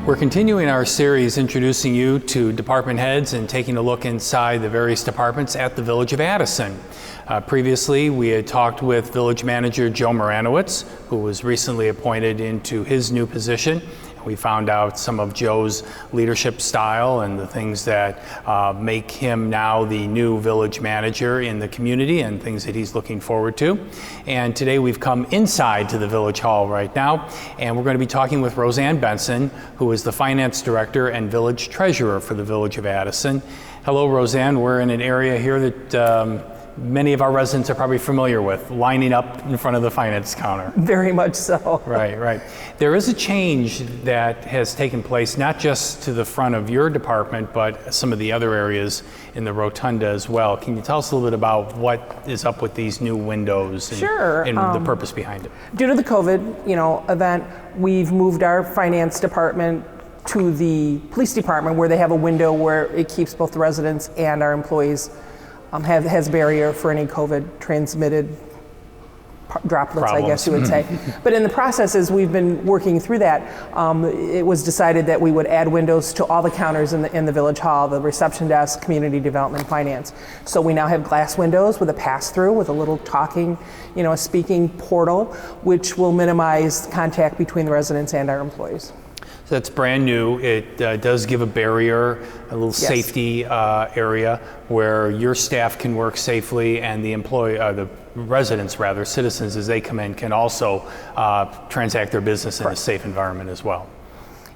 We're continuing our series introducing you to department heads and taking a look inside the various departments at the Village of Addison. Previously, we had talked with Village Manager Joe Moranowitz, who was recently appointed into his new position. We found out some of Joe's leadership style and the things that make him now the new village manager in the community and things that he's looking forward to. And today we've come inside to the Village Hall right now, and we're going to be talking with Roseanne Benson, who is the Finance Director and Village Treasurer for the Village of Addison. Hello, Roseanne. We're in an area here that many of our residents are probably familiar with, lining up in front of the finance counter. Very much so. Right. There is a change that has taken place, not just to the front of your department, but some of the other areas in the rotunda as well. Can you tell us a little bit about what is up with these new windows and, Sure. and the purpose behind it? Due to the COVID, event, we've moved our finance department to the police department, where they have a window where it keeps both the residents and our employees has barrier for any COVID transmitted droplets, Problems. I guess you would say. But in the process, as we've been working through that, it was decided that we would add windows to all the counters in the Village Hall, the reception desk, community development, finance. So we now have glass windows with a pass-through with a little talking, a speaking portal, which will minimize contact between the residents and our employees. So that's brand new. It does give a barrier, a little safety area where your staff can work safely, and the residents, citizens, as they come in, can also transact their business in a safe environment as well.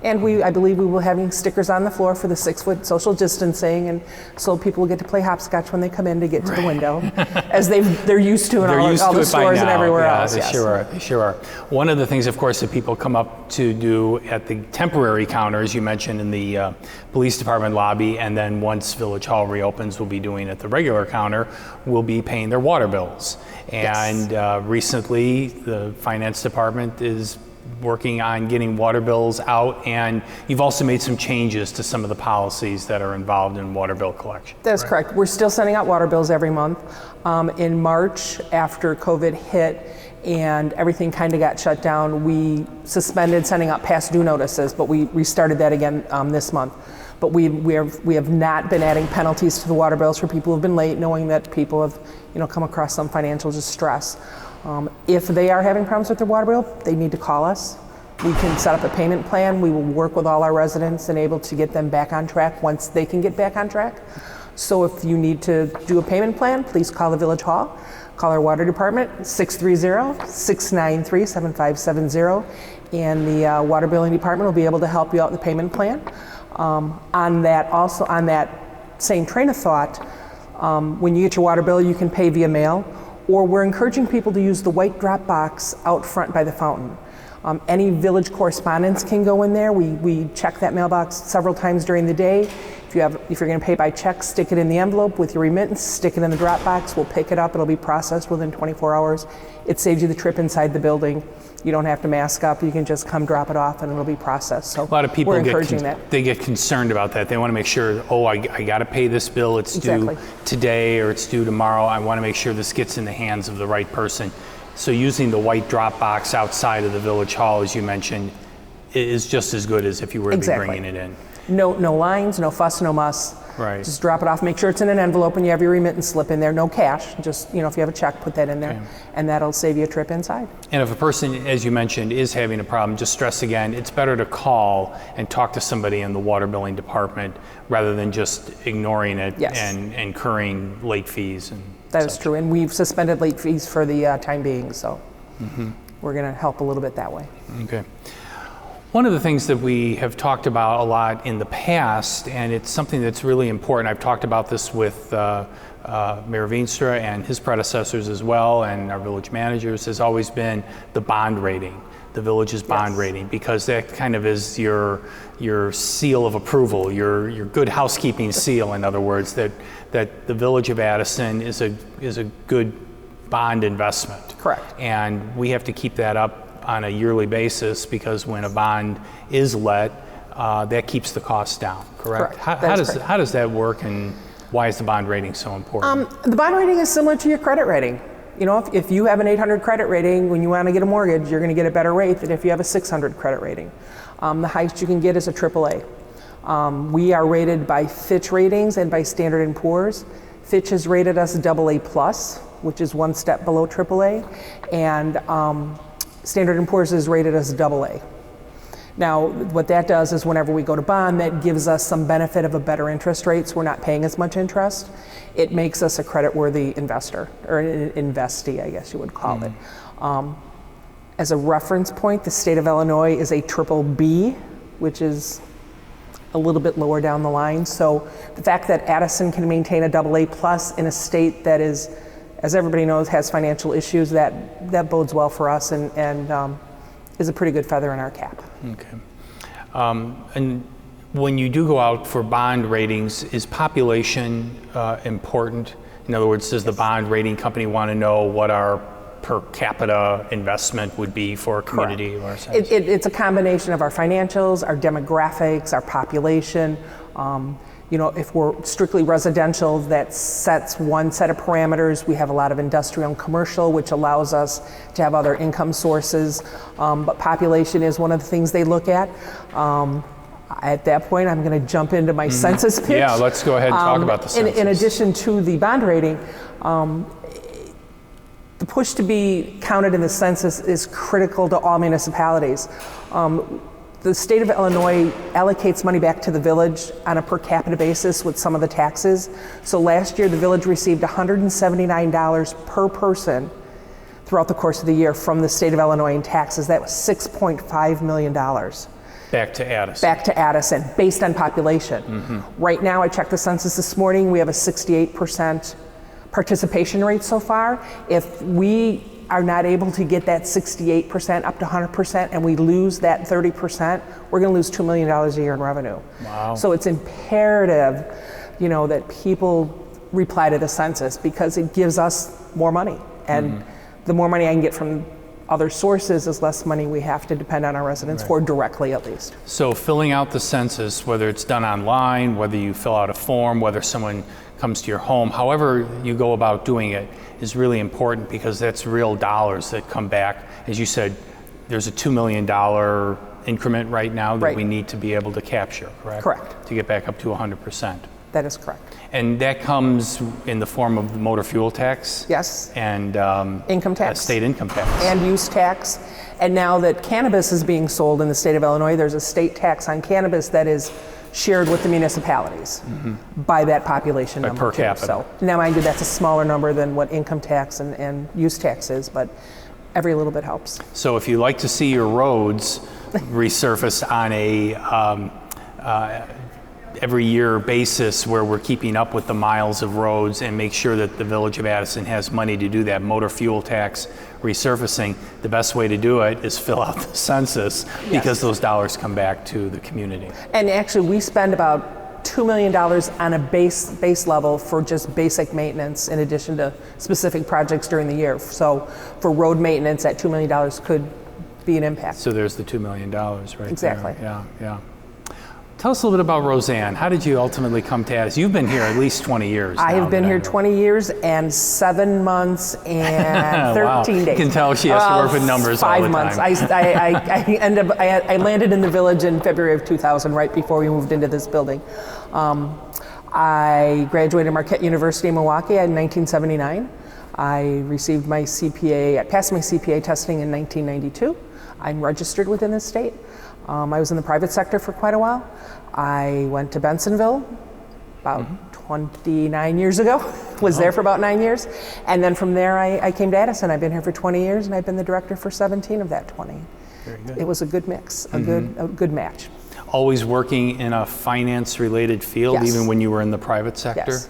And I believe we will be having stickers on the floor for the 6-foot social distancing, and so people will get to play hopscotch when they come in to get to the window, as they're used to in all the stores and everywhere else. They sure are. One of the things, of course, that people come up to do at the temporary counter, as you mentioned, in the police department lobby, and then once Village Hall reopens, we'll be doing at the regular counter, will be paying their water bills. And recently, the finance department is working on getting water bills out, and you've also made some changes to some of the policies that are involved in water bill collection. That's correct. We're still sending out water bills every month. In March, after COVID hit and everything kind of got shut down, we suspended sending out past due notices, but we restarted that again this month. But we have not been adding penalties to the water bills for people who've been late, knowing that people have come across some financial distress. If they are having problems with their water bill, they need to call us. We can set up a payment plan. We will work with all our residents and able to get them back on track once they can get back on track. So if you need to do a payment plan, please call the Village Hall. Call our water department, 630-693-7570, and the water billing department will be able to help you out with the payment plan. On that same train of thought, when you get your water bill, you can pay via mail, or we're encouraging people to use the white drop box out front by the fountain. Any village correspondence can go in there. We check that mailbox several times during the day. If you're going to pay by check, stick it in the envelope with your remittance, stick it in the drop box, we'll pick it up, it'll be processed within 24 hours. It saves you the trip inside the building. You don't have to mask up, you can just come drop it off and it'll be processed. So a lot of people they get concerned about that. They want to make sure, I got to pay this bill, it's due today or it's due tomorrow. I want to make sure this gets in the hands of the right person. So using the white drop box outside of the Village Hall, as you mentioned, is just as good as if you were to be bringing it in. No lines, no fuss, no muss. Right. Just drop it off. Make sure it's in an envelope and you have your remittance slip in there. No cash. Just, if you have a check, put that in there, and that'll save you a trip inside. And if a person, as you mentioned, is having a problem, just stress again, it's better to call and talk to somebody in the water billing department rather than just ignoring it and incurring late fees. That is true. And we've suspended late fees for the time being, so we're going to help a little bit that way. Okay. One of the things that we have talked about a lot in the past, and it's something that's really important, I've talked about this with Mayor Veenstra and his predecessors as well, and our village managers, has always been the bond rating, the village's bond rating, because that kind of is your seal of approval, your good housekeeping seal, in other words, that the Village of Addison is a good bond investment. Correct. And we have to keep that up on a yearly basis, because when a bond is let, that keeps the cost down, correct? How does that work, and why is the bond rating so important? The bond rating is similar to your credit rating. You know, if you have an 800 credit rating, when you want to get a mortgage, you're going to get a better rate than if you have a 600 credit rating. The highest you can get is a AAA. We are rated by Fitch Ratings and by Standard & Poor's. Fitch has rated us AA+, which is one step below AAA, and Standard & Poor's has rated us AA. Now, what that does is whenever we go to bond, that gives us some benefit of a better interest rate, so we're not paying as much interest. It makes us a credit-worthy investor, or an investee, I guess you would call it. As a reference point, the state of Illinois is a BBB, which is a little bit lower down the line. So the fact that Addison can maintain a AA+ in a state that is, as everybody knows, has financial issues, that bodes well for us and is a pretty good feather in our cap. Okay. And when you do go out for bond ratings, is population important? In other words, does the bond rating company want to know what our per capita investment would be for a community? Or it's a combination of our financials, our demographics, our population. You know, if we're strictly residential, that sets one set of parameters. We have a lot of industrial and commercial, which allows us to have other income sources. But population is one of the things they look at. At that point, I'm going to jump into my census pitch. Yeah, let's go ahead and talk about the census. In addition to the bond rating, the push to be counted in the census is critical to all municipalities. The state of Illinois allocates money back to the village on a per capita basis with some of the taxes. So last year, the village received $179 per person throughout the course of the year from the state of Illinois in taxes. That was $6.5 million. Back to Addison. Back to Addison, based on population. Right now, I checked the census this morning, we have a 68% participation rate so far. If we are not able to get that 68% up to 100% and we lose that 30%, we're going to lose $2 million a year in revenue. Wow. So it's imperative, you know, that people reply to the census because it gives us more money. And the more money I can get from other sources is less money we have to depend on our residents for, directly at least. So filling out the census, whether it's done online, whether you fill out a form, whether someone comes to your home, however you go about doing it is really important because that's real dollars that come back. As you said, there's a $2 million increment right now that we need to be able to capture, correct? Correct. To get back up to 100%. That is correct. And that comes in the form of the motor fuel tax? Yes. And income tax. State income tax. And use tax. And now that cannabis is being sold in the state of Illinois, there's a state tax on cannabis that is shared with the municipalities by that population number. Per capita. So now, mind you, that's a smaller number than what income tax and use tax is, but every little bit helps. So if you like to see your roads resurface on a every year basis where we're keeping up with the miles of roads and make sure that the Village of Addison has money to do that motor fuel tax resurfacing, the best way to do it is fill out the census because those dollars come back to the community. And actually we spend about $2 million on a base level for just basic maintenance in addition to specific projects during the year. So for road maintenance, that $2 million could be an impact. So there's the $2 million right Exactly. there. Yeah. Tell us a little bit about Roseanne. How did you ultimately come to Addison? You've been here at least 20 years. I have been here 20 years and 7 months and 13 days. You can tell she has to work with numbers all the time. 5 months. I landed in the village in February of 2000, right before we moved into this building. I graduated Marquette University in Milwaukee in 1979. I received my CPA, I passed my CPA testing in 1992. I'm registered within the state. I was in the private sector for quite a while. I went to Bensonville about 29 years ago, was there for about 9 years. And then from there, I came to Addison. I've been here for 20 years and I've been the director for 17 of that 20. Very good. It was a good mix, a good match. Always working in a finance-related field, even when you were in the private sector? Yes.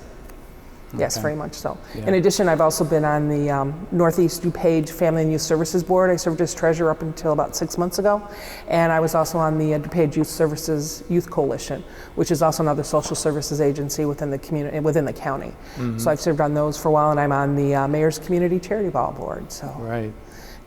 Yes, very much so. Yeah. In addition, I've also been on the Northeast DuPage Family and Youth Services Board. I served as treasurer up until about 6 months ago. And I was also on the DuPage Youth Services Youth Coalition, which is also another social services agency within the community, within the county. So I've served on those for a while, and I'm on the Mayor's Community Charity Ball Board. So right.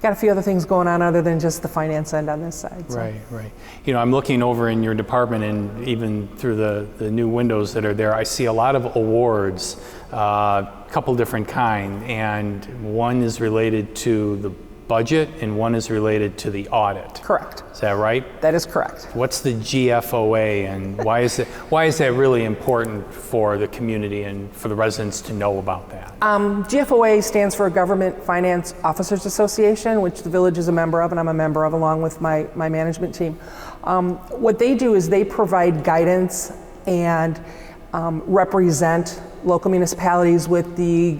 got a few other things going on other than just the finance end on this side. So. Right, right. You know, I'm looking over in your department, and even through the new windows that are there, I see a lot of awards, a couple different kind, and one is related to the budget and one is related to the audit. Correct. Is that right? That is correct. What's the GFOA, and why is that really important for the community and for the residents to know about that? GFOA stands for Government Finance Officers Association, which the village is a member of and I'm a member of along with my management team. What they do is they provide guidance and represent local municipalities with the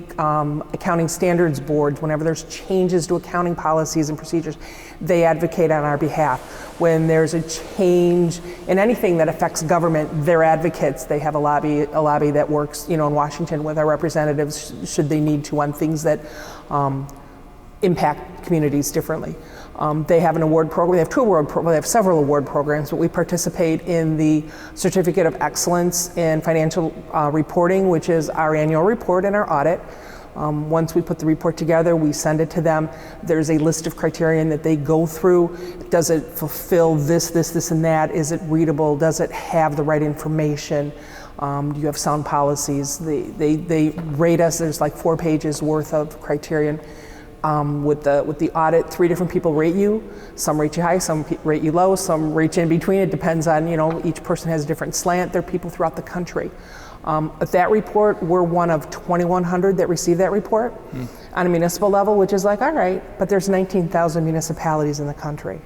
accounting standards boards. Whenever there's changes to accounting policies and procedures, they advocate on our behalf. When there's a change in anything that affects government, they're advocates. They have a lobby that works, in Washington with our representatives should they need to on things that impact communities differently. They have an award program. They have they have several award programs, but we participate in the Certificate of Excellence in Financial Reporting, which is our annual report and our audit. Once we put the report together, we send it to them. There's a list of criterion that they go through. Does it fulfill this, and that? Is it readable? Does it have the right information? Do you have sound policies? They rate us. There's like 4 pages worth of criterion. With the audit, 3 different people rate you. Some rate you high, some rate you low, some rate you in between. It depends on, each person has a different slant. There are people throughout the country. At that report, we're one of 2,100 that receive that report on a municipal level, which is like, all right, but there's 19,000 municipalities in the country.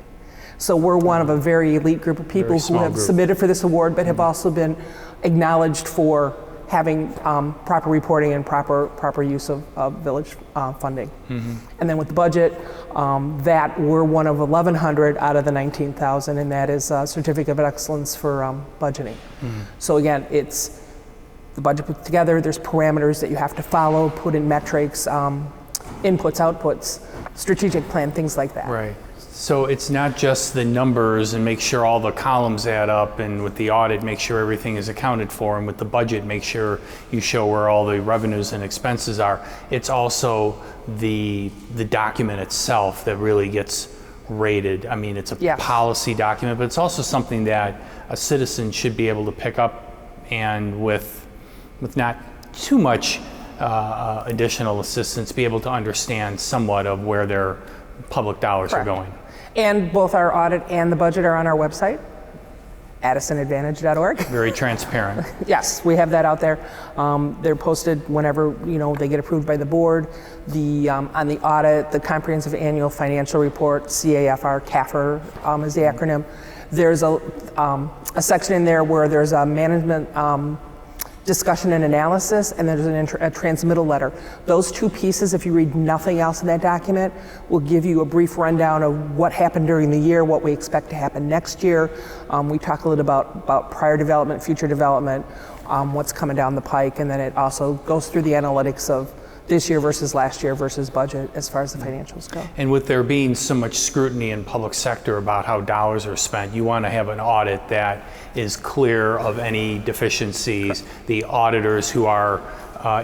So we're one of a very elite group of people who have submitted for this award, but have also been acknowledged for having proper reporting and proper use of village funding. And then with the budget, that we're one of 1,100 out of the 19,000, and that is a Certificate of Excellence for budgeting. So again, it's the budget put together, there's parameters that you have to follow, put in metrics, inputs, outputs, strategic plan, things like that. Right. So it's not just the numbers and make sure all the columns add up, and with the audit, make sure everything is accounted for, and with the budget, make sure you show where all the revenues and expenses are. It's also the document itself that really gets rated. I mean, it's a policy document, but it's also something that a citizen should be able to pick up and with not too much additional assistance, be able to understand somewhat of where their public dollars are going. And both our audit and the budget are on our website, addisonadvantage.org. Very transparent. Yes, we have that out there. They're posted whenever they get approved by the board. On the audit, the Comprehensive Annual Financial Report, CAFR is the acronym. There's a section in there where there's a management discussion and analysis, and there's a transmittal letter. Those 2 pieces, if you read nothing else in that document, will give you a brief rundown of what happened during the year, what we expect to happen next year. We talk a little about prior development, future development, what's coming down the pike, and then it also goes through the analytics of this year versus last year versus budget as far as the financials go. And with there being so much scrutiny in public sector about how dollars are spent, you want to have an audit that is clear of any deficiencies. The auditors who are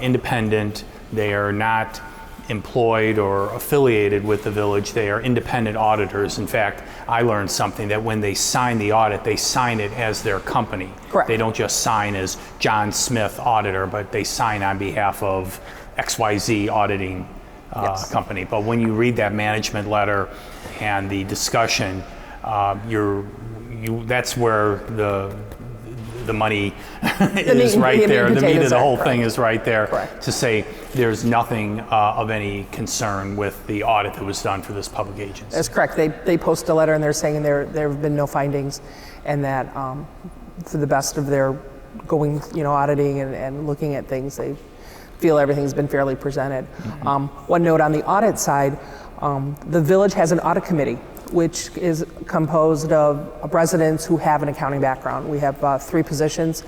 independent, they are not employed or affiliated with the village, they are independent auditors. In fact, I learned something that when they sign the audit, they sign it as their company. Correct. They don't just sign as John Smith auditor, but they sign on behalf of XYZ auditing company. But when you read that management letter and the discussion, that's where the money is right there. The meat of the whole thing is right there. Correct. To say there's nothing of any concern with the audit that was done for this public agency. That's correct. They post a letter and they're saying there have been no findings, and that for the best of their going, auditing and looking at things, they feel everything's been fairly presented. One note on the audit side, the village has an audit committee, which is composed of residents who have an accounting background. We have 3 positions.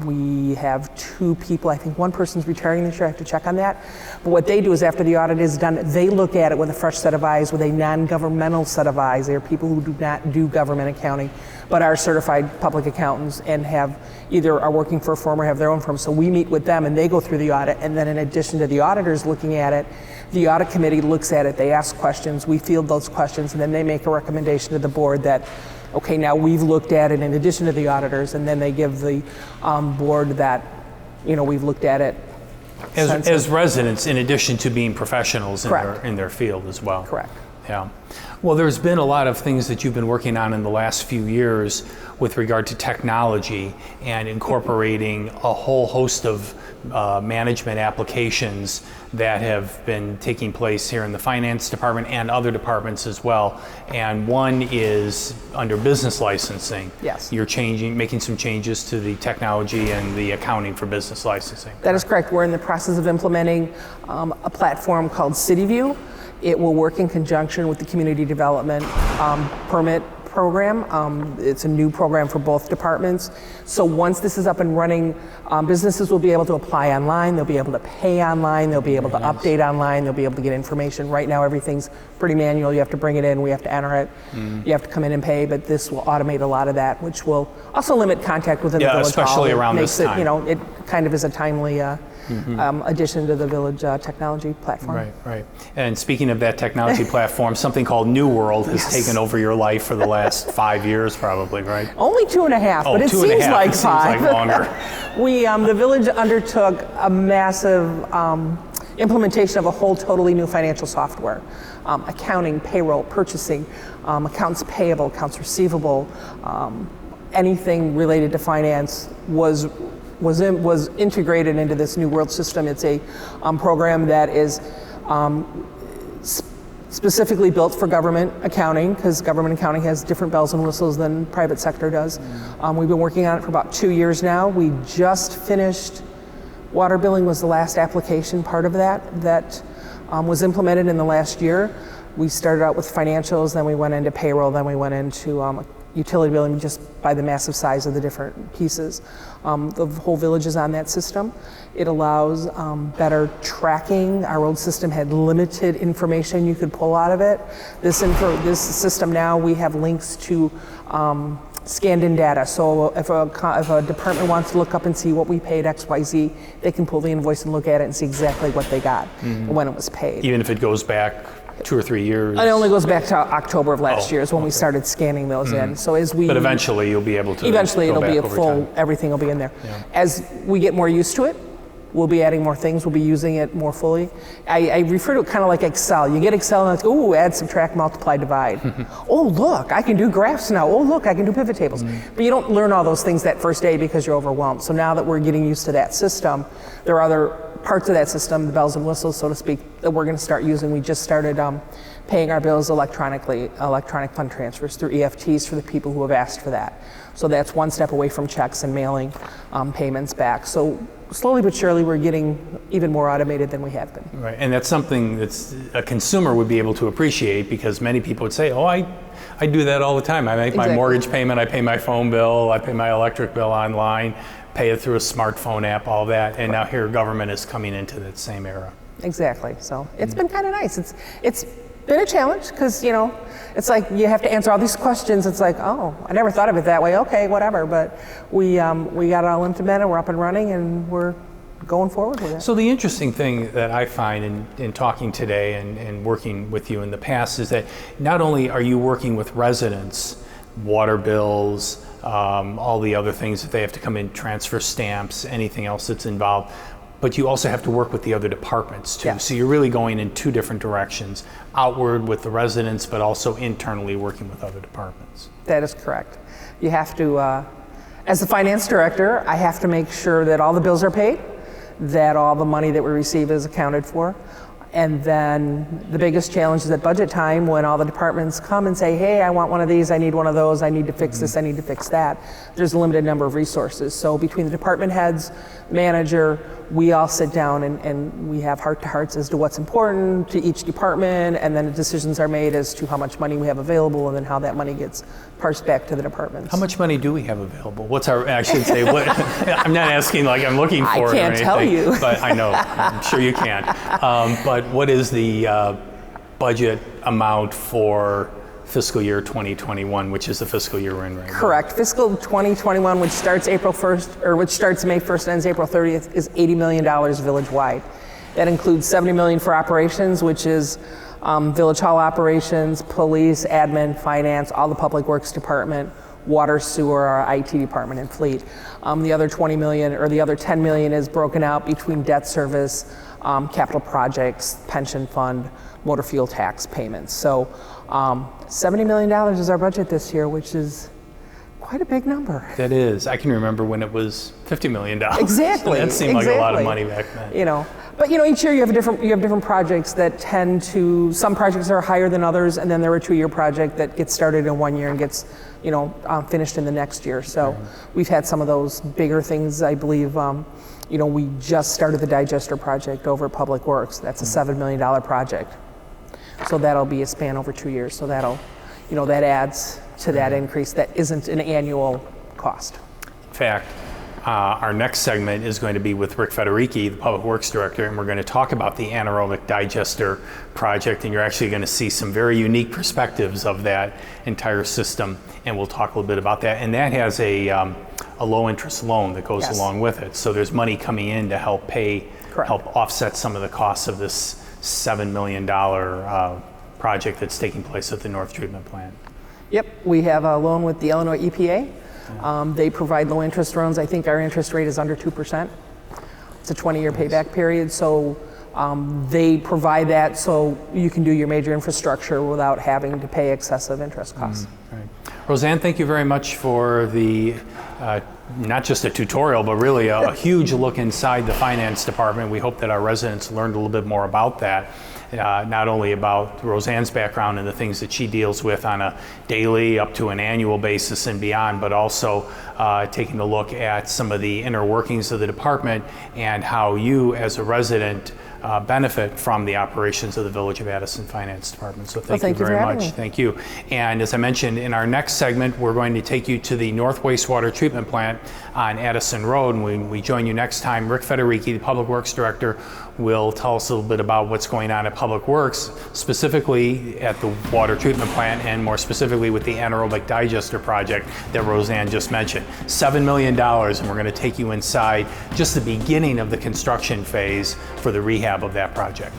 We have 2 people, I think one person's retiring this year, I have to check on that. But what they do is after the audit is done, they look at it with a fresh set of eyes, with a non-governmental set of eyes. They're people who do not do government accounting, but are certified public accountants and have either are working for a firm or have their own firm. So we meet with them and they go through the audit, and then in addition to the auditors looking at it, the audit committee looks at it, they ask questions, we field those questions, and then they make a recommendation to the board that, okay, now we've looked at it in addition to the auditors, and then they give the board that, we've looked at it. As residents, in addition to being professionals in their field as well. Correct. Yeah. Well, there's been a lot of things that you've been working on in the last few years with regard to technology and incorporating a whole host of management applications that have been taking place here in the finance department and other departments as well. And one is under business licensing. Yes. You're making some changes to the technology and the accounting for business licensing. That is correct. We're in the process of implementing a platform called CityView. It will work in conjunction with the community development permit program. It's a new program for both departments. So once this is up and running, businesses will be able to apply online, they'll be able to pay online, they'll be able to update online, they'll be able to get information. Right now everything's pretty manual. You have to bring it in, we have to enter it, you have to come in and pay, but this will automate a lot of that, which will also limit contact within the village especially hall. around this time. It kind of is a timely addition to the village technology platform. Right. And speaking of that technology platform, something called New World has taken over your life for the last 5 years, probably, right? Only 2.5, but it seems like 5. It seems like longer. The village undertook a massive implementation of a whole totally new financial software. Accounting, payroll, purchasing, accounts payable, accounts receivable, anything related to finance was integrated into this New World system. It's a program that is specifically built for government accounting, because government accounting has different bells and whistles than private sector does. We've been working on it for about 2 years now. We just finished, water billing was the last application part of that was implemented in the last year. We started out with financials, then we went into payroll, then we went into utility billing, just by the massive size of the different pieces. The whole village is on that system. It allows better tracking. Our old system had limited information you could pull out of it. This system now, we have links to scanned in data. So if a department wants to look up and see what we paid XYZ, they can pull the invoice and look at it and see exactly what they got and when it was paid. Even if it goes back 2 or 3 years? It only goes back to October of last year is when we started scanning those in. So but eventually you'll be able to Eventually it'll be a full, time. everything will be in there. Yeah. As we get more used to it, we'll be adding more things, we'll be using it more fully. I refer to it kind of like Excel. You get Excel and it's, oh, add, subtract, multiply, divide. Oh, look, I can do graphs now. Oh, look, I can do pivot tables. But you don't learn all those things that first day because you're overwhelmed. So now that we're getting used to that system, there are other parts of that system, the bells and whistles, so to speak, that we're going to start using. We just started paying our bills electronically, electronic fund transfers through EFTs for the people who have asked for that. So that's one step away from checks and mailing payments back. So slowly but surely we're getting even more automated than we have been. Right, and that's something that's a consumer would be able to appreciate, because many people would say, oh, I do that all the time. I make my mortgage payment, I pay my phone bill, I pay my electric bill online, pay it through a smartphone app, all that, and now here government is coming into that same era. Exactly, so it's been kind of nice. It's been a challenge because, it's like you have to answer all these questions. It's like, oh, I never thought of it that way. Okay, whatever. But we got it all implemented, we're up and running, and we're going forward with it. So the interesting thing that I find in talking today and working with you in the past is that not only are you working with residents, water bills, all the other things that they have to come in, transfer stamps, anything else that's involved, but you also have to work with the other departments too. Yeah. So you're really going in 2 different directions, outward with the residents, but also internally working with other departments. That is correct. You have to, as the finance director, I have to make sure that all the bills are paid, that all the money that we receive is accounted for, And then the biggest challenge is at budget time when all the departments come and say, hey, I want one of these, I need one of those, I need to fix this, I need to fix that. There's a limited number of resources. So between the department heads, manager, we all sit down and we have heart-to-hearts as to what's important to each department, and then decisions are made as to how much money we have available and then how that money gets parsed back to the departments. How much money do we have available? I should say, what, I'm not asking like I'm looking for it or anything. I can't tell you. But I know, I'm sure you can't. But what is the budget amount for fiscal year 2021, which is the fiscal year we're in right now? Correct. Fiscal 2021, which starts April 1st, or which starts May 1st and ends April 30th, is $80 million village-wide. That includes $70 million for operations, which is village hall operations, police, admin, finance, all the public works department, water, sewer, our IT department, and fleet. The other $20 million, or the other $10 million is broken out between debt service, capital projects, pension fund, motor fuel tax payments. So $70 million is our budget this year, which is quite a big number. That is. I can remember when it was $50 million. Exactly. That seemed like a lot of money back then. But each year you have different projects that tend to, some projects are higher than others, and then there are a 2-year project that gets started in 1 year and gets finished in the next year. So we've had some of those bigger things. I believe we just started the digester project over at Public Works. That's a $7 million project. So that'll be a span over 2 years. So that'll, that adds to that increase that isn't an annual cost. In fact, our next segment is going to be with Rick Federici, the Public Works Director, and we're going to talk about the anaerobic digester project, and you're actually going to see some very unique perspectives of that entire system, and we'll talk a little bit about that. And that has a low interest loan that goes along with it. So there's money coming in to help help offset some of the costs of this $7 million project that's taking place at the North Treatment Plant. Yep, we have a loan with the Illinois EPA. They provide low interest loans. I think our interest rate is under 2%. It's a 20-year payback period, so they provide that so you can do your major infrastructure without having to pay excessive interest costs. Right. Roseanne, thank you very much for the not just a tutorial, but really a huge look inside the finance department. We hope that our residents learned a little bit more about that. Not only about Roseanne's background and the things that she deals with on a daily up to an annual basis and beyond, but also taking a look at some of the inner workings of the department and how you as a resident benefit from the operations of the Village of Addison Finance Department. So thank you very much. Thank you. And as I mentioned, in our next segment, we're going to take you to the North Wastewater Treatment Plant on Addison Road. And when we join you next time, Rick Federici, the Public Works Director, will tell us a little bit about what's going on at Public Works, specifically at the water treatment plant, and more specifically with the anaerobic digester project that Roseanne just mentioned. $7 million, and we're going to take you inside just the beginning of the construction phase for the rehab of that project.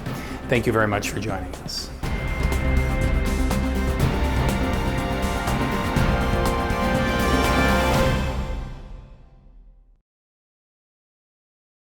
Thank you very much for joining us.